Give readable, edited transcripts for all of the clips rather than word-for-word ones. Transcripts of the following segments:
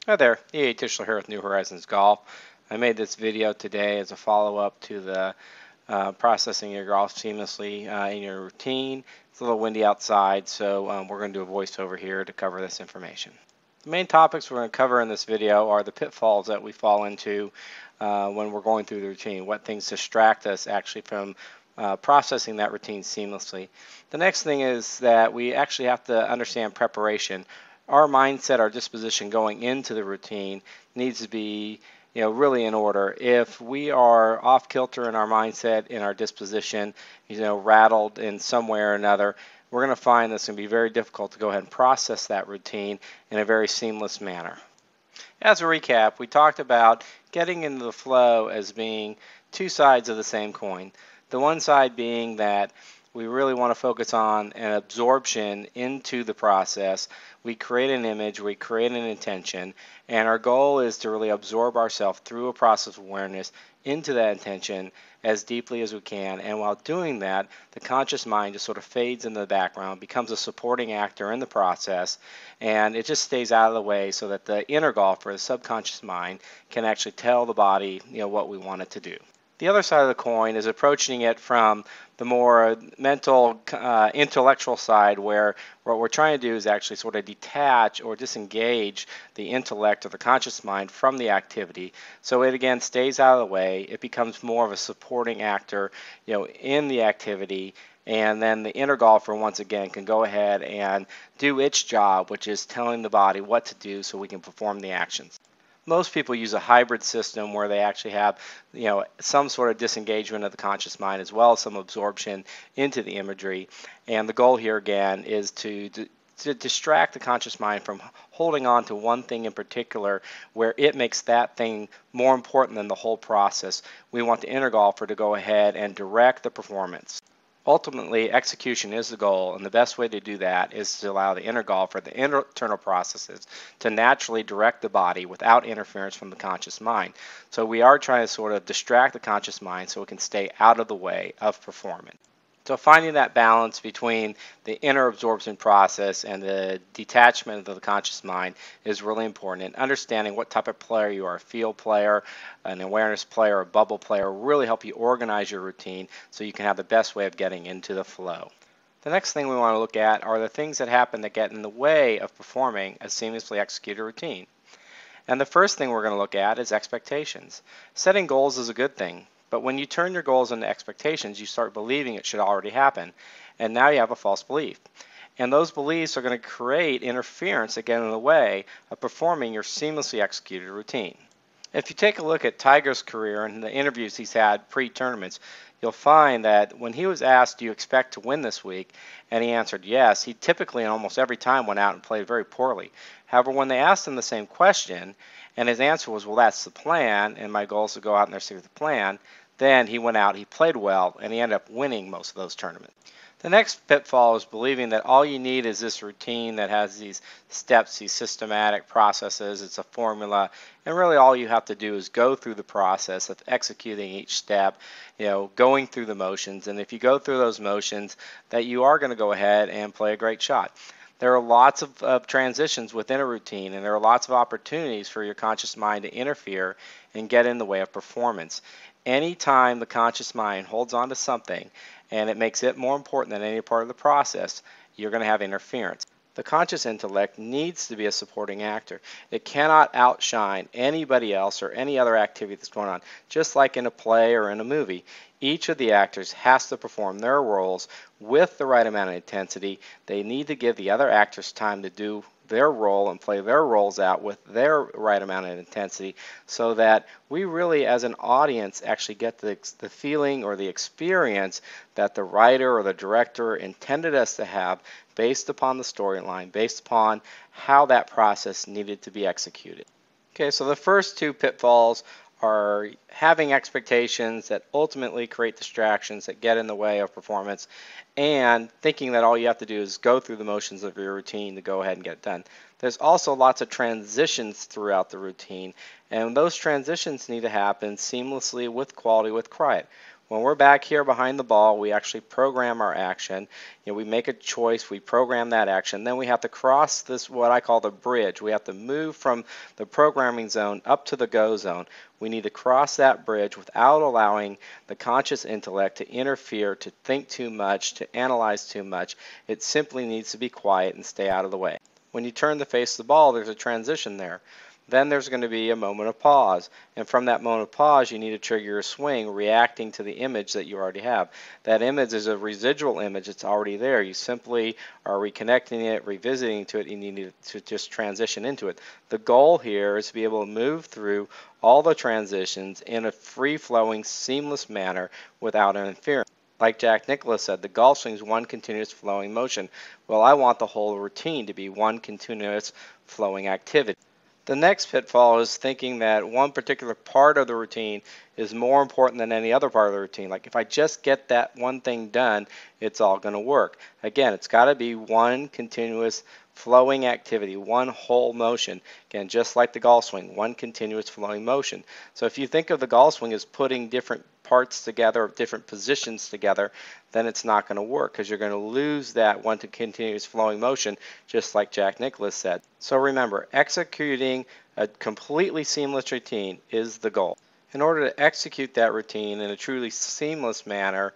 Hi there, E.A. Tischler here with New Horizons Golf. I made this video today as a follow-up to the processing your golf seamlessly in your routine. It's a little windy outside, so we're going to do a voiceover here to cover this information. The main topics we're going to cover in this video are the pitfalls that we fall into when we're going through the routine, what things distract us actually from processing that routine seamlessly. The next thing is that we actually have to understand preparation. Our mindset, our disposition going into the routine needs to be really in order. If we are off kilter in our mindset, in our disposition, rattled in some way or another, we're going to find this going to be very difficult to go ahead and process that routine in a very seamless manner. As a recap, we talked about getting into the flow as being two sides of the same coin. The one side being that we really want to focus on an absorption into the process. We create an image, we create an intention, and our goal is to really absorb ourselves through a process of awareness into that intention as deeply as we can. And while doing that, the conscious mind just sort of fades in the background, becomes a supporting actor in the process, and it just stays out of the way so that the inner golfer, the subconscious mind, can actually tell the body what we want it to do. The other side of the coin is approaching it from the more mental, intellectual side, where what we're trying to do is actually sort of detach or disengage the intellect or the conscious mind from the activity. So it again stays out of the way. It becomes more of a supporting actor, in the activity. And then the inner golfer, once again, can go ahead and do its job, which is telling the body what to do so we can perform the actions. Most people use a hybrid system where they actually have some sort of disengagement of the conscious mind as well as some absorption into the imagery, and the goal here again is to distract the conscious mind from holding on to one thing in particular where it makes that thing more important than the whole process. We want the inner golfer to go ahead and direct the performance. Ultimately, execution is the goal, and the best way to do that is to allow the inner golfer, the internal processes, to naturally direct the body without interference from the conscious mind. So we are trying to sort of distract the conscious mind so it can stay out of the way of performance. So finding that balance between the inner absorption process and the detachment of the conscious mind is really important. And understanding what type of player you are, a field player, an awareness player, a bubble player, really help you organize your routine so you can have the best way of getting into the flow. The next thing we want to look at are the things that happen that get in the way of performing a seamlessly executed routine. And the first thing we're going to look at is expectations. Setting goals is a good thing, but when you turn your goals into expectations, you start believing it should already happen, and now you have a false belief. And those beliefs are going to create interference that get in the way of performing your seamlessly executed routine. If you take a look at Tiger's career and the interviews he's had pre-tournaments, you'll find that when he was asked, do you expect to win this week, and he answered yes, he typically and almost every time went out and played very poorly. However, when they asked him the same question, and his answer was, well, that's the plan, and my goal is to go out and stick with the plan, then he went out, he played well, and he ended up winning most of those tournaments. The next pitfall is believing that all you need is this routine that has these steps, these systematic processes, it's a formula, and really all you have to do is go through the process of executing each step, going through the motions, and if you go through those motions, that you are going to go ahead and play a great shot. There are lots of transitions within a routine, and there are lots of opportunities for your conscious mind to interfere and get in the way of performance. Anytime the conscious mind holds on to something and it makes it more important than any part of the process, you're going to have interference. The conscious intellect needs to be a supporting actor. It cannot outshine anybody else or any other activity that's going on. Just like in a play or in a movie, each of the actors has to perform their roles with the right amount of intensity. They need to give the other actors time to do their role and play their roles out with their right amount of intensity so that we really as an audience actually get the feeling or the experience that the writer or the director intended us to have based upon the storyline, based upon how that process needed to be executed. Okay, so the first two pitfalls are having expectations that ultimately create distractions that get in the way of performance, and thinking that all you have to do is go through the motions of your routine to go ahead and get it done. There's also lots of transitions throughout the routine, and those transitions need to happen seamlessly with quality, with quiet. When we're back here behind the ball, we actually program our action. We make a choice, we program that action, then we have to cross this, what I call the bridge. We have to move from the programming zone up to the go zone. We need to cross that bridge without allowing the conscious intellect to interfere, to think too much, to analyze too much. It simply needs to be quiet and stay out of the way. When you turn to face the ball, there's a transition there. Then there's going to be a moment of pause. And from that moment of pause, you need to trigger your swing, reacting to the image that you already have. That image is a residual image. It's already there. You simply are reconnecting it, revisiting to it, and you need to just transition into it. The goal here is to be able to move through all the transitions in a free-flowing, seamless manner without interference. Like Jack Nicklaus said, the golf swing is one continuous flowing motion. Well, I want the whole routine to be one continuous flowing activity. The next pitfall is thinking that one particular part of the routine is more important than any other part of the routine. Like if I just get that one thing done, it's all going to work. Again, it's got to be one continuous flowing activity, one whole motion. Again, just like the golf swing, one continuous flowing motion. So if you think of the golf swing as putting different parts together, different positions together, then it's not going to work because you're going to lose that one continuous flowing motion, just like Jack Nicklaus said. So remember, executing a completely seamless routine is the goal. In order to execute that routine in a truly seamless manner,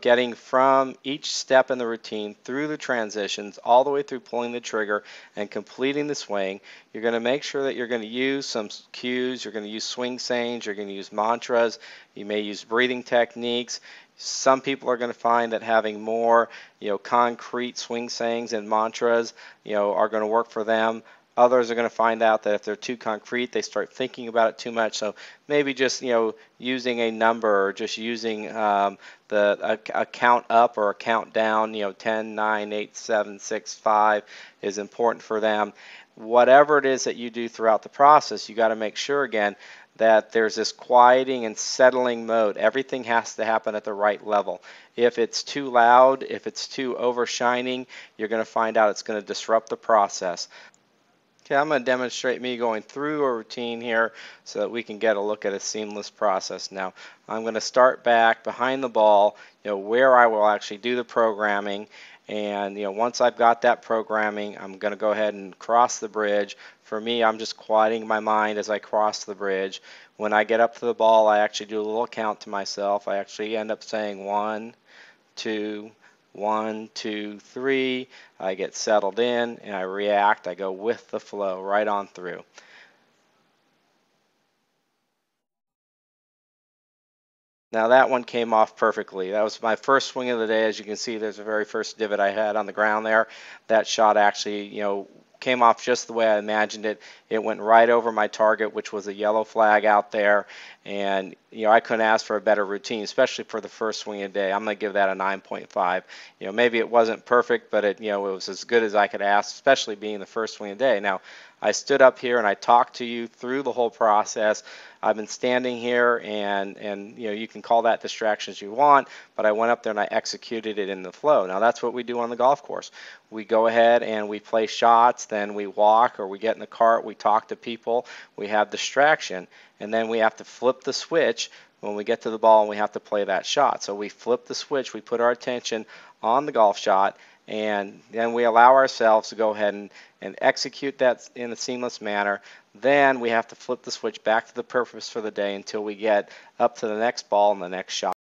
getting from each step in the routine through the transitions all the way through pulling the trigger and completing the swing, you're going to make sure that you're going to use some cues, you're going to use swing sayings, you're going to use mantras, you may use breathing techniques. Some people are going to find that having more, concrete swing sayings and mantras, are going to work for them. Others are going to find out that if they're too concrete, they start thinking about it too much. So maybe just using a number or just using a count up or a count down, 10, 9, 8, 7, 6, 5 is important for them. Whatever it is that you do throughout the process, you got to make sure again that there's this quieting and settling mode. Everything has to happen at the right level. If it's too loud, if it's too overshining, you're going to find out it's going to disrupt the process. Okay, I'm going to demonstrate me going through a routine here so that we can get a look at a seamless process. Now, I'm going to start back behind the ball, where I will actually do the programming. And once I've got that programming, I'm going to go ahead and cross the bridge. For me, I'm just quieting my mind as I cross the bridge. When I get up to the ball, I actually do a little count to myself. I actually end up saying 1, 2, 1, 2, 3. I get settled in and I react. I go with the flow right on through. Now that one came off perfectly. That was my first swing of the day. As you can see, there's the very first divot I had on the ground there. That shot actually, came off just the way I imagined it. It went right over my target, which was a yellow flag out there. And, I couldn't ask for a better routine, especially for the first swing of the day. I'm going to give that a 9.5. Maybe it wasn't perfect, but it was as good as I could ask, especially being the first swing of the day. Now, I stood up here and I talked to you through the whole process. I've been standing here and you can call that distraction as you want, but I went up there and I executed it in the flow. Now that's what we do on the golf course. We go ahead and we play shots, then we walk or we get in the cart, we talk to people, we have distraction, and then we have to flip the switch when we get to the ball and we have to play that shot. So we flip the switch, we put our attention on the golf shot, and then we allow ourselves to go ahead and execute that in a seamless manner. Then we have to flip the switch back to the purpose for the day until we get up to the next ball and the next shot.